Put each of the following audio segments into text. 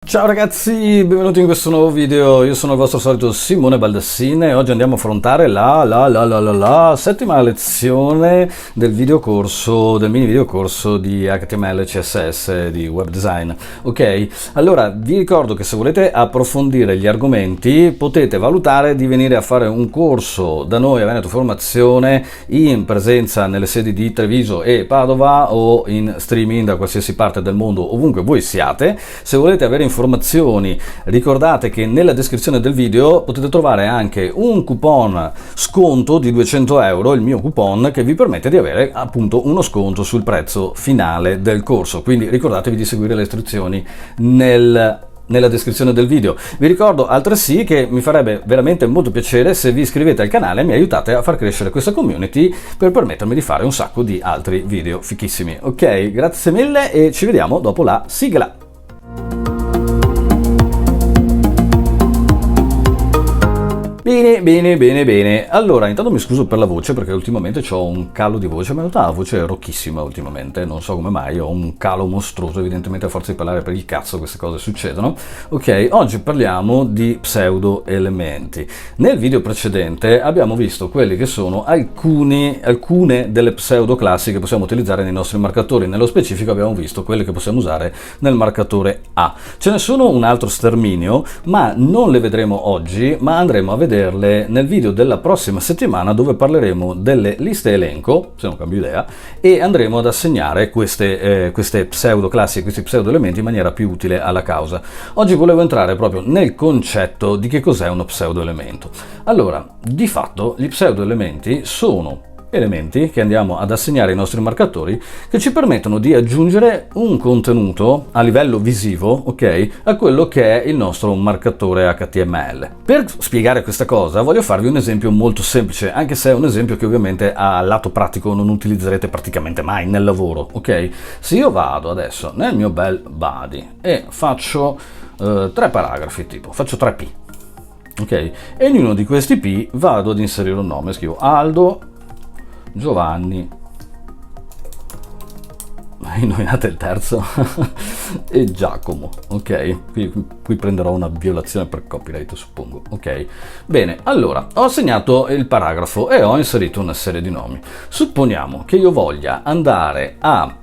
Ciao ragazzi, benvenuti in questo nuovo video. Io sono il vostro solito Simone Baldassin e oggi andiamo a affrontare la settima lezione del mini videocorso di HTML, CSS, di web design. Ok, allora vi ricordo che se volete approfondire gli argomenti potete valutare di venire a fare un corso da noi a Veneto Formazione in presenza nelle sedi di Treviso e Padova o in streaming da qualsiasi parte del mondo, ovunque voi siate. Se volete avere informazioni, ricordate che nella descrizione del video potete trovare anche un coupon sconto di 200 euro, il mio coupon, che vi permette di avere appunto uno sconto sul prezzo finale del corso. Quindi ricordatevi di seguire le istruzioni nella descrizione del video. Vi ricordo altresì che mi farebbe veramente molto piacere se vi iscrivete al canale e mi aiutate a far crescere questa community per permettermi di fare un sacco di altri video fichissimi. Ok, grazie mille e ci vediamo dopo la sigla. Bene. Allora, intanto mi scuso per la voce perché ultimamente ho un calo di voce, ma in realtà la voce è rocchissima ultimamente, non so come mai, ho un calo mostruoso, evidentemente a forza di parlare per il cazzo queste cose succedono. Ok, oggi parliamo di pseudo elementi. Nel video precedente abbiamo visto quelli che sono alcune delle pseudo classi che possiamo utilizzare nei nostri marcatori, nello specifico abbiamo visto quelle che possiamo usare nel marcatore A. Ce ne sono un altro sterminio, ma non le vedremo oggi, ma andremo a vederle nel video della prossima settimana, dove parleremo delle liste elenco, se non cambio idea, e andremo ad assegnare queste pseudo classi, questi pseudo elementi in maniera più utile alla causa. Oggi volevo entrare proprio nel concetto di che cos'è uno pseudo elemento. Allora, di fatto gli pseudo elementi sono elementi che andiamo ad assegnare ai nostri marcatori che ci permettono di aggiungere un contenuto a livello visivo, ok, a quello che è il nostro marcatore HTML. Per spiegare questa cosa voglio farvi un esempio molto semplice, anche se è un esempio che ovviamente a lato pratico non utilizzerete praticamente mai nel lavoro, ok? Se io vado adesso nel mio bel body e faccio 3 paragrafi, tipo faccio 3 P, ok? E in uno di questi P vado ad inserire un nome, scrivo Aldo, Giovanni, indovinate il terzo, e Giacomo, ok? Qui prenderò una violazione per copyright, suppongo, ok? Bene, allora, ho assegnato il paragrafo e ho inserito una serie di nomi. Supponiamo che io voglia andare a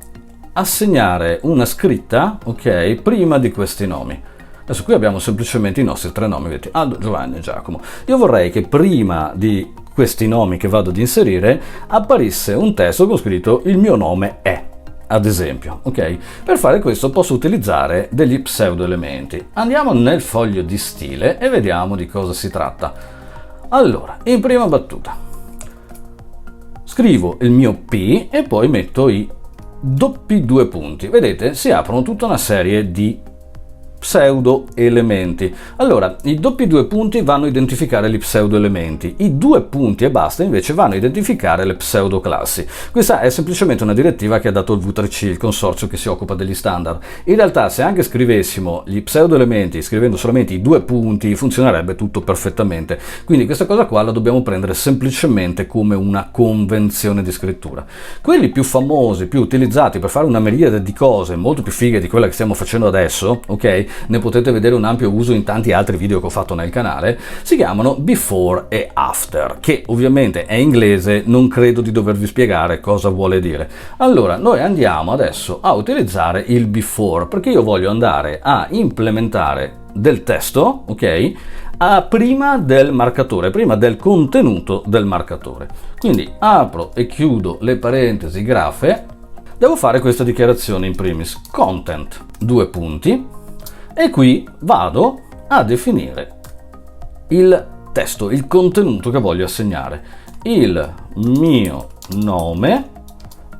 assegnare una scritta, ok, prima di questi nomi. Adesso qui abbiamo semplicemente i nostri 3 nomi, vedete, Aldo, Giovanni e Giacomo. Io vorrei che prima di questi nomi che vado ad inserire apparisse un testo con scritto il mio nome è, ad esempio, ok? Per fare questo posso utilizzare degli pseudo elementi. Andiamo nel foglio di stile e vediamo di cosa si tratta. Allora, in prima battuta scrivo il mio P e poi metto i doppi 2 punti. Vedete, si aprono tutta una serie di pseudo elementi. Allora, i doppi 2 punti vanno a identificare gli pseudo elementi, i 2 punti e basta invece vanno a identificare le pseudo classi. Questa è semplicemente una direttiva che ha dato il V3C, il consorzio che si occupa degli standard. In realtà, se anche scrivessimo gli pseudo elementi scrivendo solamente i 2 punti, funzionerebbe tutto perfettamente. Quindi questa cosa qua la dobbiamo prendere semplicemente come una convenzione di scrittura. Quelli più famosi, più utilizzati per fare una miriade di cose molto più fighe di quella che stiamo facendo adesso, ok? Ne potete vedere un ampio uso in tanti altri video che ho fatto nel canale, si chiamano before e after, che ovviamente è inglese, non credo di dovervi spiegare cosa vuole dire. Allora, noi andiamo adesso a utilizzare il before, perché io voglio andare a implementare del testo, ok? Prima del marcatore, prima del contenuto del marcatore. Quindi apro e chiudo le parentesi grafe, devo fare questa dichiarazione in primis, content, 2 punti, e qui vado a definire il testo, il contenuto che voglio assegnare. Il mio nome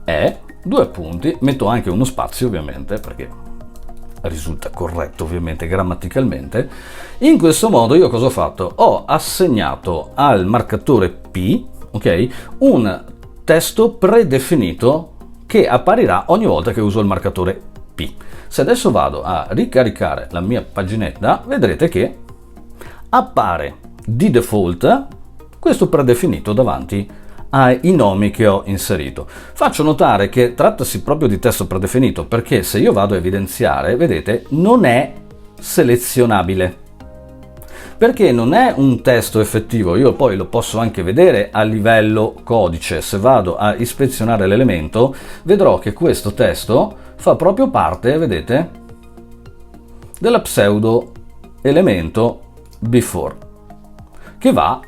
è 2 punti, metto anche uno spazio ovviamente perché risulta corretto ovviamente grammaticalmente. In questo modo io cosa ho fatto? Ho assegnato al marcatore P, ok, un testo predefinito che apparirà ogni volta che uso il marcatore P. Se adesso vado a ricaricare la mia paginetta, vedrete che appare di default questo predefinito davanti ai nomi che ho inserito. Faccio notare che trattasi proprio di testo predefinito perché se io vado a evidenziare, vedete, non è selezionabile. Perché non è un testo effettivo, io poi lo posso anche vedere a livello codice. Se vado a ispezionare l'elemento, vedrò che questo testo fa proprio parte, vedete, della pseudo elemento before, che va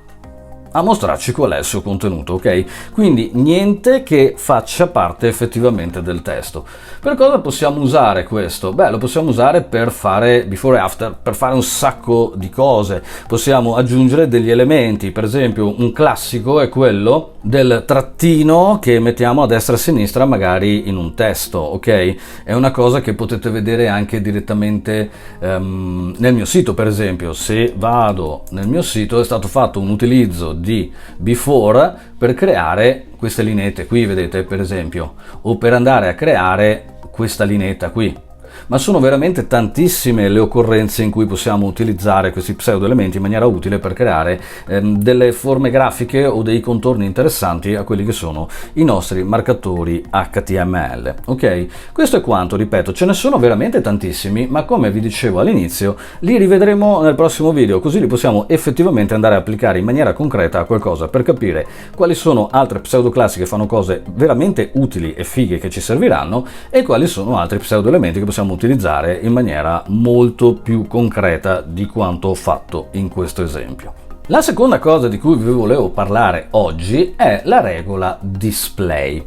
a mostrarci qual è il suo contenuto, ok? Quindi niente che faccia parte effettivamente del testo. Per cosa possiamo usare questo? Beh, lo possiamo usare per fare before e after, per fare un sacco di cose. Possiamo aggiungere degli elementi, per esempio un classico è quello del trattino che mettiamo a destra e a sinistra magari in un testo, ok? È una cosa che potete vedere anche direttamente nel mio sito, per esempio. Se vado nel mio sito è stato fatto un utilizzo di before per creare queste lineette qui, vedete, per esempio, o per andare a creare questa lineetta qui. Ma sono veramente tantissime le occorrenze in cui possiamo utilizzare questi pseudo elementi in maniera utile per creare delle forme grafiche o dei contorni interessanti a quelli che sono i nostri marcatori HTML. Ok? Questo è quanto, ripeto, ce ne sono veramente tantissimi, ma come vi dicevo all'inizio, li rivedremo nel prossimo video, così li possiamo effettivamente andare a applicare in maniera concreta a qualcosa per capire quali sono altre pseudo classi che fanno cose veramente utili e fighe che ci serviranno e quali sono altri pseudo elementi che possiamo utilizzare in maniera molto più concreta di quanto ho fatto in questo esempio. La seconda cosa di cui vi volevo parlare oggi è la regola display.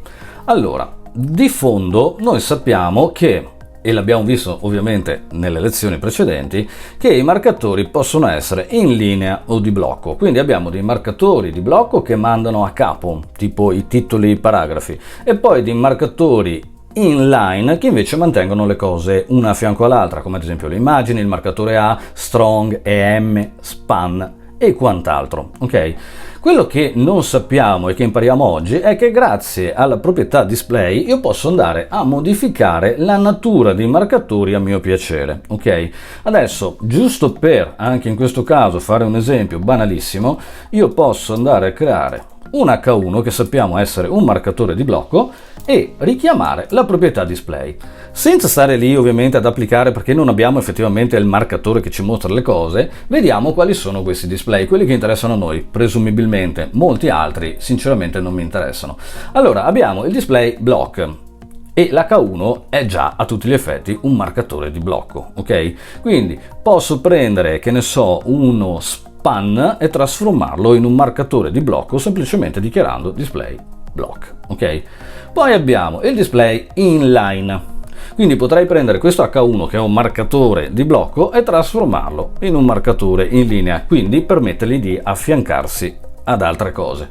Allora, di fondo noi sappiamo che, e l'abbiamo visto ovviamente nelle lezioni precedenti, che i marcatori possono essere in linea o di blocco. Quindi abbiamo dei marcatori di blocco che mandano a capo, tipo i titoli, i paragrafi, e poi dei marcatori inline che invece mantengono le cose una a fianco all'altra, come ad esempio le immagini, il marcatore A, strong, EM, span e quant'altro, ok? Quello che non sappiamo e che impariamo oggi è che grazie alla proprietà display io posso andare a modificare la natura dei marcatori a mio piacere, ok? Adesso, giusto per anche in questo caso fare un esempio banalissimo, io posso andare a creare un H1 che sappiamo essere un marcatore di blocco e richiamare la proprietà display, senza stare lì ovviamente ad applicare, perché non abbiamo effettivamente il marcatore che ci mostra le cose. Vediamo quali sono questi display, quelli che interessano a noi, presumibilmente. Molti altri sinceramente non mi interessano. Allora abbiamo il display block e l'H1 è già a tutti gli effetti un marcatore di blocco, ok? Quindi posso prendere, che ne so, uno span e trasformarlo in un marcatore di blocco semplicemente dichiarando display block, ok? Poi abbiamo il display inline, quindi potrei prendere questo H1 che è un marcatore di blocco e trasformarlo in un marcatore in linea, quindi permettergli di affiancarsi ad altre cose.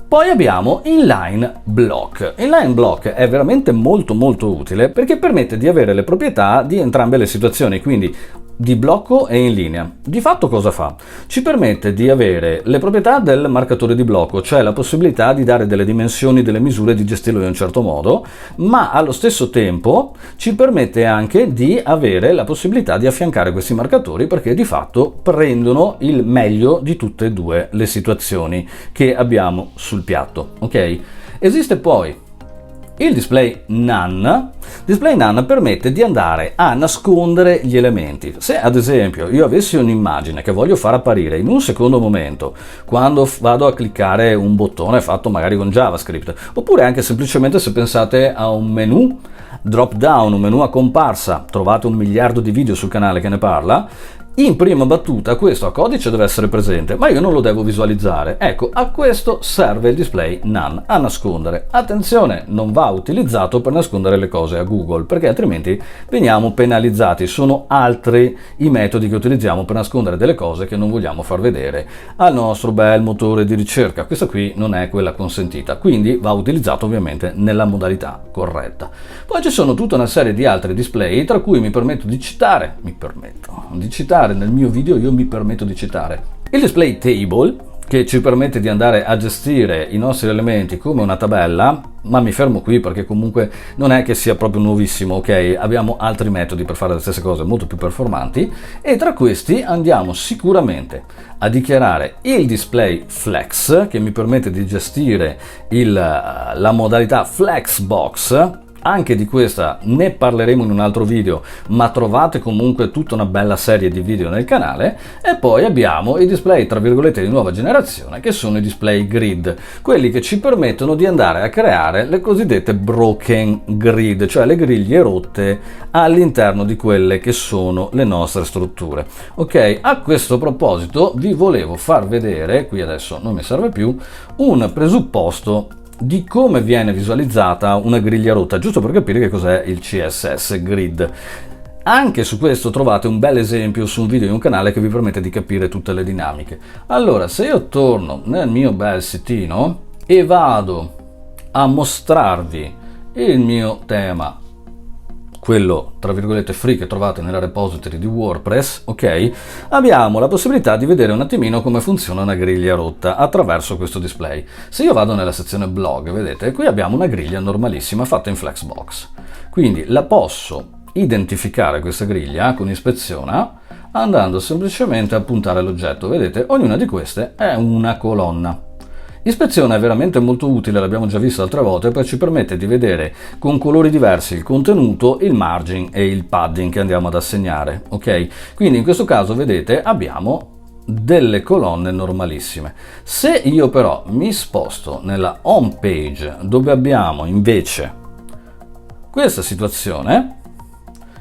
Poi abbiamo inline block. Inline block è veramente molto utile perché permette di avere le proprietà di entrambe le situazioni, quindi di blocco e in linea. Di fatto cosa fa? Ci permette di avere le proprietà del marcatore di blocco, cioè la possibilità di dare delle dimensioni, delle misure, di gestirlo in un certo modo, ma allo stesso tempo ci permette anche di avere la possibilità di affiancare questi marcatori, perché di fatto prendono il meglio di tutte e due le situazioni che abbiamo sul piatto, ok? Esiste poi il display none. Display none permette di andare a nascondere gli elementi. Se ad esempio io avessi un'immagine che voglio far apparire in un secondo momento quando vado a cliccare un bottone fatto magari con JavaScript, oppure anche semplicemente se pensate a un menu drop down, un menu a comparsa, trovate 1 miliardo di video sul canale che ne parla, in prima battuta questo a codice deve essere presente, ma io non lo devo visualizzare. Ecco, a questo serve il display none, a nascondere. Attenzione, non va utilizzato per nascondere le cose a Google, perché altrimenti veniamo penalizzati. Sono altri i metodi che utilizziamo per nascondere delle cose che non vogliamo far vedere al nostro bel motore di ricerca. Questa qui non è quella consentita, quindi va utilizzato ovviamente nella modalità corretta. Poi ci sono tutta una serie di altri display, tra cui mi permetto di citare nel mio video, io mi permetto di citare il display table, che ci permette di andare a gestire i nostri elementi come una tabella, ma mi fermo qui perché comunque non è che sia proprio nuovissimo, ok? Abbiamo altri metodi per fare le stesse cose molto più performanti, e tra questi andiamo sicuramente a dichiarare il display flex, che mi permette di gestire la modalità flexbox, anche di questa ne parleremo in un altro video, ma trovate comunque tutta una bella serie di video nel canale. E poi abbiamo i display tra virgolette di nuova generazione, che sono i display grid, quelli che ci permettono di andare a creare le cosiddette broken grid, cioè le griglie rotte all'interno di quelle che sono le nostre strutture. Ok, a questo proposito vi volevo far vedere, qui adesso non mi serve più, un presupposto di come viene visualizzata una griglia rotta, giusto per capire che cos'è il CSS grid. Anche su questo trovate un bel esempio su un video di un canale che vi permette di capire tutte le dinamiche. Allora, se io torno nel mio bel sitino e vado a mostrarvi il mio tema, quello tra virgolette free che trovate nella repository di WordPress, ok? Abbiamo la possibilità di vedere un attimino come funziona una griglia rotta attraverso questo display. Se io vado nella sezione blog, vedete, qui abbiamo una griglia normalissima fatta in Flexbox. Quindi la posso identificare questa griglia con ispeziona andando semplicemente a puntare l'oggetto. Vedete, ognuna di queste è una colonna. Ispezione è veramente molto utile, l'abbiamo già visto altre volte, perché ci permette di vedere con colori diversi il contenuto, il margin e il padding che andiamo ad assegnare, ok? Quindi in questo caso, vedete, abbiamo delle colonne normalissime. Se io però mi sposto nella home page, dove abbiamo invece questa situazione,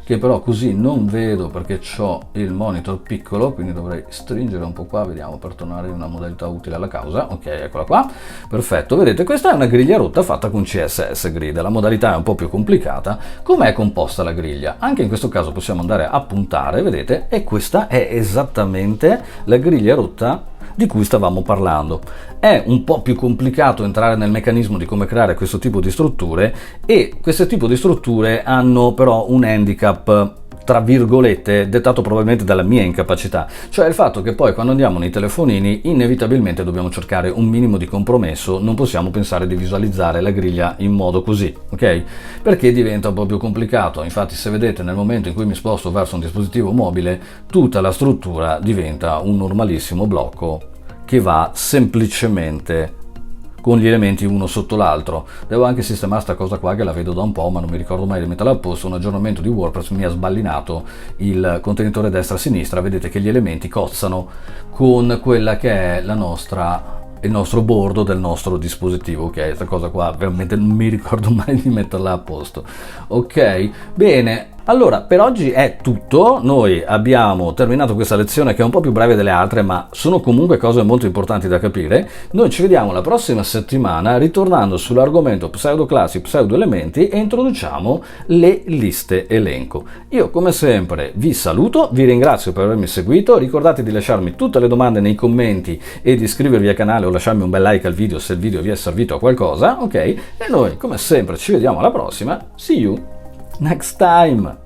che però così non vedo perché ho il monitor piccolo, quindi dovrei stringere un po' qua, vediamo, per tornare in una modalità utile alla causa. Ok, eccola qua, perfetto. Vedete, questa è una griglia rotta fatta con CSS Grid, la modalità è un po' più complicata. Com'è composta la griglia? Anche in questo caso possiamo andare a puntare, vedete, e questa è esattamente la griglia rotta di cui stavamo parlando. È un po' più complicato entrare nel meccanismo di come creare questo tipo di strutture, e questo tipo di strutture hanno però un handicap tra virgolette dettato probabilmente dalla mia incapacità, cioè il fatto che poi quando andiamo nei telefonini inevitabilmente dobbiamo cercare un minimo di compromesso, non possiamo pensare di visualizzare la griglia in modo così, ok? Perché diventa un po' più complicato. Infatti, se vedete, nel momento in cui mi sposto verso un dispositivo mobile, tutta la struttura diventa un normalissimo blocco che va semplicemente con gli elementi uno sotto l'altro. Devo anche sistemare sta cosa qua, che la vedo da un po' ma non mi ricordo mai di metterla a posto. Un aggiornamento di WordPress mi ha sballinato il contenitore destra-sinistra, vedete che gli elementi cozzano con quella che è il nostro bordo del nostro dispositivo. Ok, questa cosa qua veramente non mi ricordo mai di metterla a posto. Ok, bene. Allora, per oggi è tutto. Noi abbiamo terminato questa lezione che è un po' più breve delle altre, ma sono comunque cose molto importanti da capire. Noi ci vediamo la prossima settimana ritornando sull'argomento pseudoclassi, pseudoelementi, e introduciamo le liste elenco. Io come sempre vi saluto, vi ringrazio per avermi seguito, ricordate di lasciarmi tutte le domande nei commenti e di iscrivervi al canale o lasciarmi un bel like al video se il video vi è servito a qualcosa, ok? E noi come sempre ci vediamo alla prossima. See you next time!